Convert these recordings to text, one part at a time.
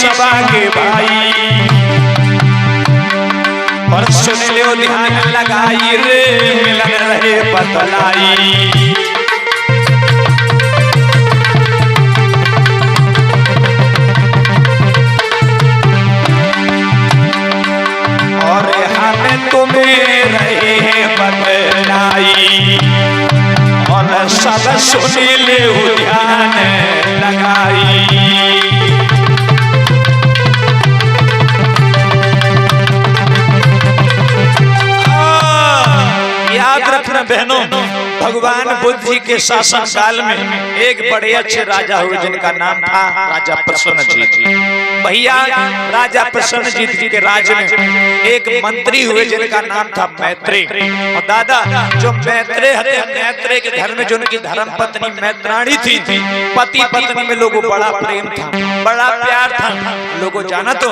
सबा के भाई, और सुन लो ध्यान लगाई रे मिलन रहे बतलाई। और हमें तुम्हें रहे बतलाई, और सब सुन लो ध्यान लगाई। याद रखना बहनों, भगवान बुद्ध जी के शासन काल में एक बड़े अच्छे राजा हुए जिनका नाम था राजा प्रसन्नजीत। भैया राजा प्रसन्नजीत जी के राज में एक मंत्री हुए जिनका नाम था मैत्रेय। और दादा जो मैत्रेय के घर में जो उनकी धर्म पत्नी मैत्राणी थी, पति पत्नी में लोगों बड़ा प्रेम था, बड़ा प्यार था। लोगों जाना तो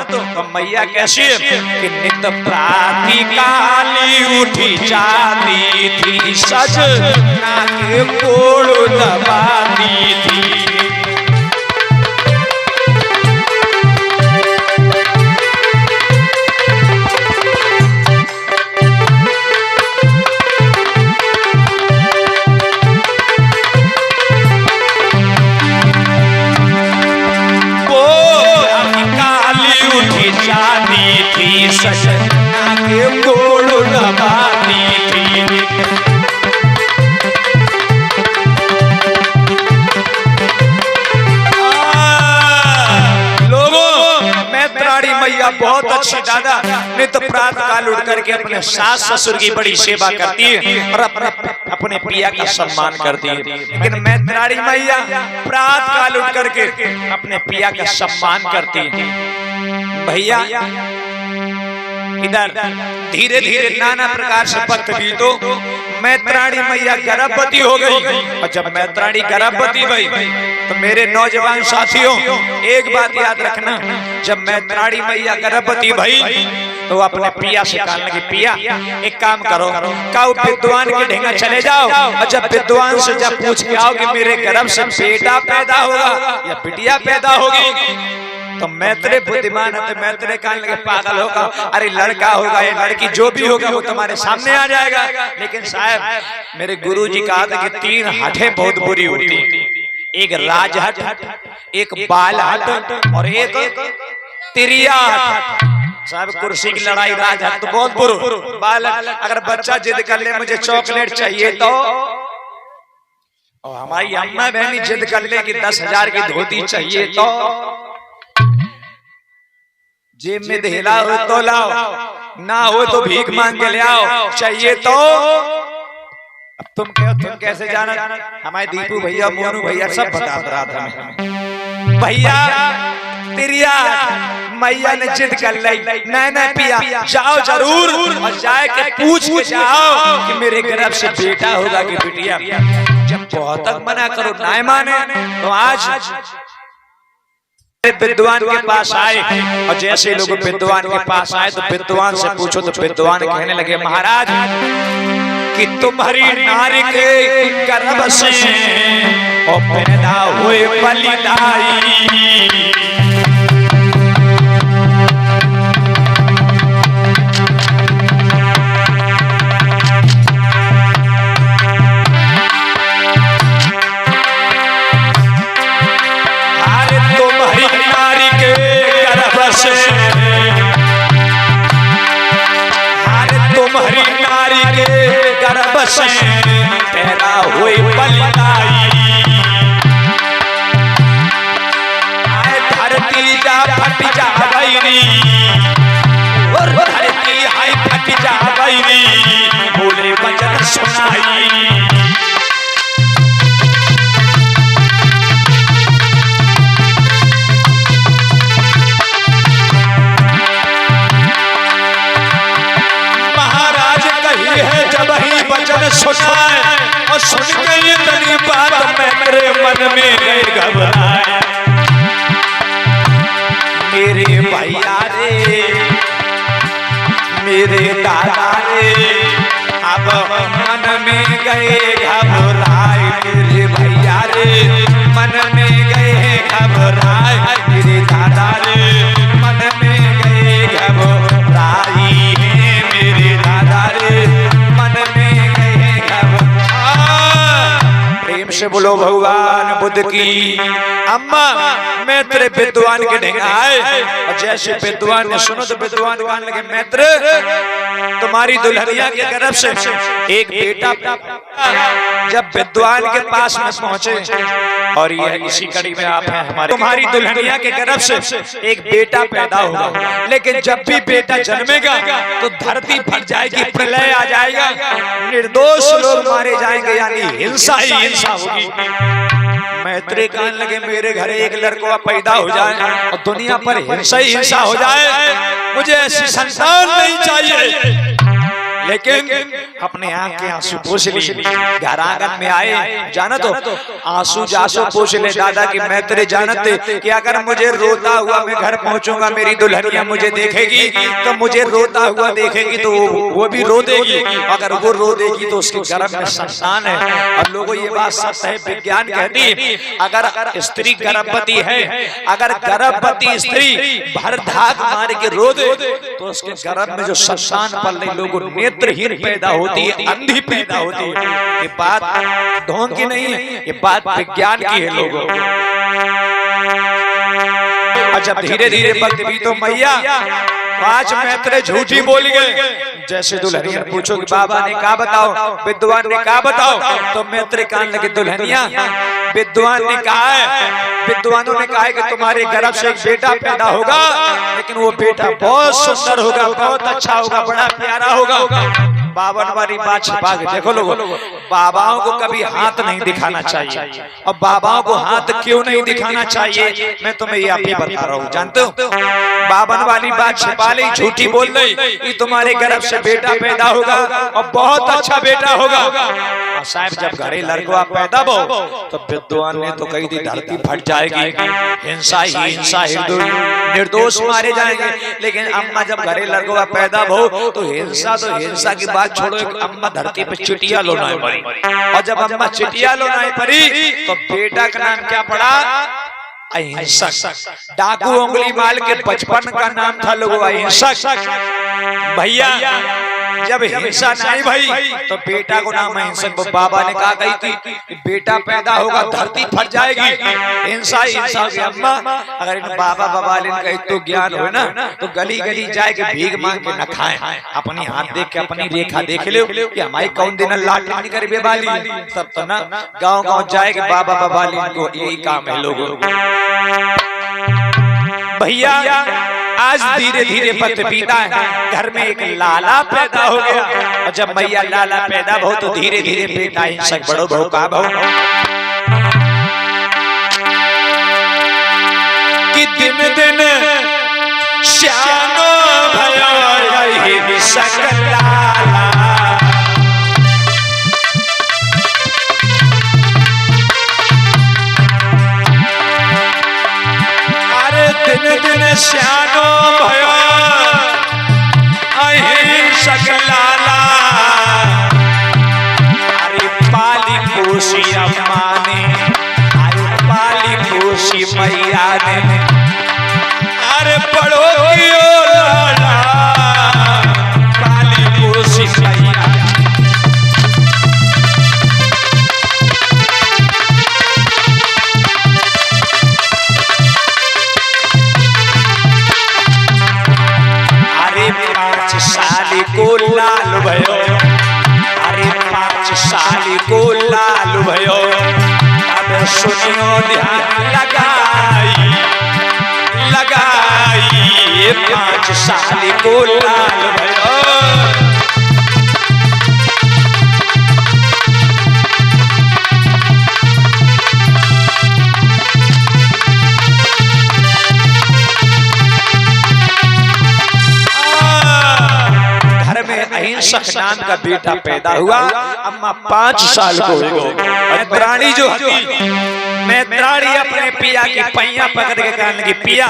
मैया कैसी है कि नित प्रातः काली उठी जाती थी, सज ना के कोड़ दबाती थी। वो काली उठी जाती थी, सज ना के कोड़ दबाती थी। मैया बहुत अच्छी दादा नित प्रातः काल उठ करके अपने सास ससुर की बड़ी सेवा करती है और अपने पिया का सम्मान करती है। लेकिन मैत्राणी मैया प्रातः काल उठ करके अपने पिया का सम्मान करती है। भैया इधर धीरे धीरे नाना प्रकार से वक्त बीतो, मैत्राणी मैया गर्भवती हो गई। और जब मैत्राणी गर्भवती हुई तो मेरे नौजवान साथियों एक बात याद रखना, जब मैत्राणी मैया गर्भवती भई तो अपने पिया से कहने लगी, पिया एक काम करो, काऊ विद्वान के ढेंगा चले जाओ, और जब विद्वान से जब पूछ के आओ कि मेरे गर्भ से बेटा पैदा होगा या बिटिया पैदा होगी, तो मैत्रेय बुद्धिमान है तो मैत्रेय कहने लगे, पागल होगा, अरे लड़का होगा या लड़की जो भी होगा वो तुम्हारे सामने आ जाएगा। लेकिन साहब मेरे गुरुजी कहा था कि 3 हटें बहुत बुरी होती, एक राजहट, एक बालहट और एक तिरिया हट। साहब कुर्सी की लड़ाई राजहट तो बहुत बुरी, बालहट अगर बच्चा जिद कर ले मुझे चॉकलेट चाहिए तो, और हमारी अम्मा बहनी जिद कर ले कि 10,000 की धोती चाहिए तो, जेब में धेला हो तो लाओ, ना हो तो भीख मांग के ले आओ, चाहिए तो। अब तुम कैसे जाना, हमारे दीपू भैया मोनू भैया सब बता रहा था मैं। भैया तिरिया मैया ने जिद कर ली, नहीं पिया जाओ जरूर, और जाए के पूछ के जाओ कि मेरे गर्भ से बेटा होगा कि बिटिया। जब बहुत तक मना करो ना माने तो आज विद्वान के पास आए, और जैसे लोग विद्वान के पास आए तो विद्वान से पूछो तो विद्वान कहने लगे, महाराज कि तुम्हारी नारी के गर्भ से और पैदा हुए बलिदाई, तुम्हारी नारी के गर्भ से पैदा हुए बलिदाई, धरती जा फट जा गई, और धरती हाय फट जा गई, बोले वचन सुनाई। सुनाए और सुन के ये तनी बात मेरे मन में घबराए, मेरे भैया रे मेरे दादा रे अब मन में गए घबराए, मेरे भैया रे मन में गए घबराए, मेरे दादा रे से बोलो भगवान बुद्ध की। अम्मा मैत्र विद्वान के ढेंगा आए और जैसे विद्वान ने सुनो तो विद्वान कहने लगे मैत्र तुम्हारी दुल्हनिया के गर्भ से एक बेटा। जब विद्वान के पास में पहुंचे और ये इसी कड़ी में आप हैं हमारे, तुम्हारी दुल्हनिया के गर्भ से एक बेटा पैदा होगा, लेकिन जब भी बेटा जन्मेगा तो धरती फट जाएगी, प्रलय आ जाएगा, निर्दोष लोग मारे जाएंगे, यानी हिंसा ही हिंसा होगी। मैत्री कहने लगे मेरे घर एक लड़का पैदा हो जाए और दुनिया पर हिंसा ही हिंसा हो जाए, मुझे ऐसी संतान नहीं चाहिए। लेकिन अपने आँख के आंसू पोंछ लिए, घर आंगन में आए, जाना तो आंसू जासू पोंछ ले दादा की मैत्री जानते कि अगर मुझे रोता हुआ मैं घर पहुंचूंगा, मेरी दुल्हनिया मुझे देखेगी तो मुझे रोता हुआ देखेगी तो वो भी रो देगी, अगर वो रो देगी तो उसके गर्भ में संतान है। और लोगों ये बात सच है, विज्ञान कहती है अगर स्त्री गर्भवती है, अगर गर्भवती स्त्री भर धाक मार के रो दे तो उसके गर्भ में जो संतान पल लोगों नेत्रहीन पैदा होती है, अंधी पैदा होती है। ये बात ढोंग की नहीं है, ये बात विज्ञान की है लोगों। और जब धीरे धीरे वक्त बीतो मैया 5 मैत्र झूठी बोल गए। जैसे दुल्हनिया पूछो कि बाबा ने कहा बताओ, विद्वान ने कहा बताओ, तो मैत्र कहने लगे दुल्हनिया विद्वान ने कहा है, विद्वानों ने कहा है कि तुम्हारे गर्भ से एक बेटा पैदा होगा, लेकिन वो बेटा बहुत सुंदर होगा, बहुत अच्छा होगा, बड़ा प्यारा होगा। बावन वाली बात छिपा के देखो लोगों, बाबाओं को कभी हाथ नहीं दिखाना चाहिए। अब बाबाओं को हाथ क्यों नहीं दिखाना चाहिए मैं तुम्हें ये आप ही बता रहा हूँ, जानते हो? बावन वाली बात छिपा ली, झूठी बोल रही कि तुम्हारे गर्भ से बेटा पैदा होगा और बहुत अच्छा बेटा होगा। और साहब जब घरे लड़का पैदा हो तो विद्वान ने तो कही थी धरती फट जाएगी, हिंसा ही हिंसा, निर्दोष मारे जाएंगे। लेकिन अम्मा जब घरे लड़का पैदा हो तो हिंसा की बात छोड़ो, अम्मा धरती पे चिटिया लोनाए पड़ी। और जब अम्मा चिटिया लोनाए पड़ी तो बेटा का नाम क्या पड़ा? अहिंसक। डाकू उंगली माल के बचपन का नाम था लोगों अहिंसक। भैया जब हिंसा नहीं भाई तो बेटा को नाम अहिंसक। बाबा ने कहा गई थी कि बेटा पैदा होगा धरती फट जाएगी, हिंसा हिंसा की। अम्मा अगर इन बाबा बवालिन का तो ज्ञान हो ना तो गली गली जाए के भीख मांग के न खाएं, अपनी हाथ देख के अपनी रेखा देख लो कि हमारी कौन दिन लाठी नहीं कर बेबाली, तब तो ना गाँव गाँव जाए के बाबा बवालिन को यही काम है लोगों। भैया आज धीरे धीरे पत पीता है, घर में एक लाला पैदा हो गया। और जब मैया लाला पैदा हो तो धीरे धीरे बेटा हिंसक बड़ो बहु का बहु कि दिन दिन श्यानो भयो हिंसक लाला। दिन दिन श्यानो भयो अहिंसक लाला। अरे पाली पोसी अम्मा ने, अरे पाली पोसी मैया ने, अरे पढ़ो क्यों लाला, पाली पोसी मैया। साली को लाल भयो, अरे 5 साली को लाल भयो। अब सुनियो ध्यान लगाई लगाई, 5 साली को लाल भयो। अहिंसक नाम का बेटा पैदा हुआ। अम्मा 5 साल को हो गई। मैत्राणी जो थी, मैत्राणी अपने पिया की पैया पकड़ के कहने लगी पिया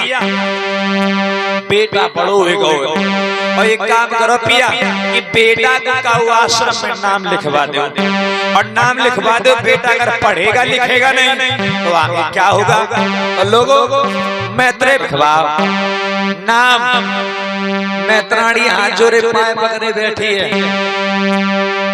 बेटा बड़ो हो गो, और एक काम करो पिया कि बेटा का आश्रम में नाम लिखवा दो, और नाम लिखवा दो। बेटा अगर पढ़ेगा लिखेगा नहीं तो आगे क्या होगा? तो लोगों मैत्रेय लिखवाओ नाम। मैत्राणी हाथ जोड़े पाए पकड़े बैठी है।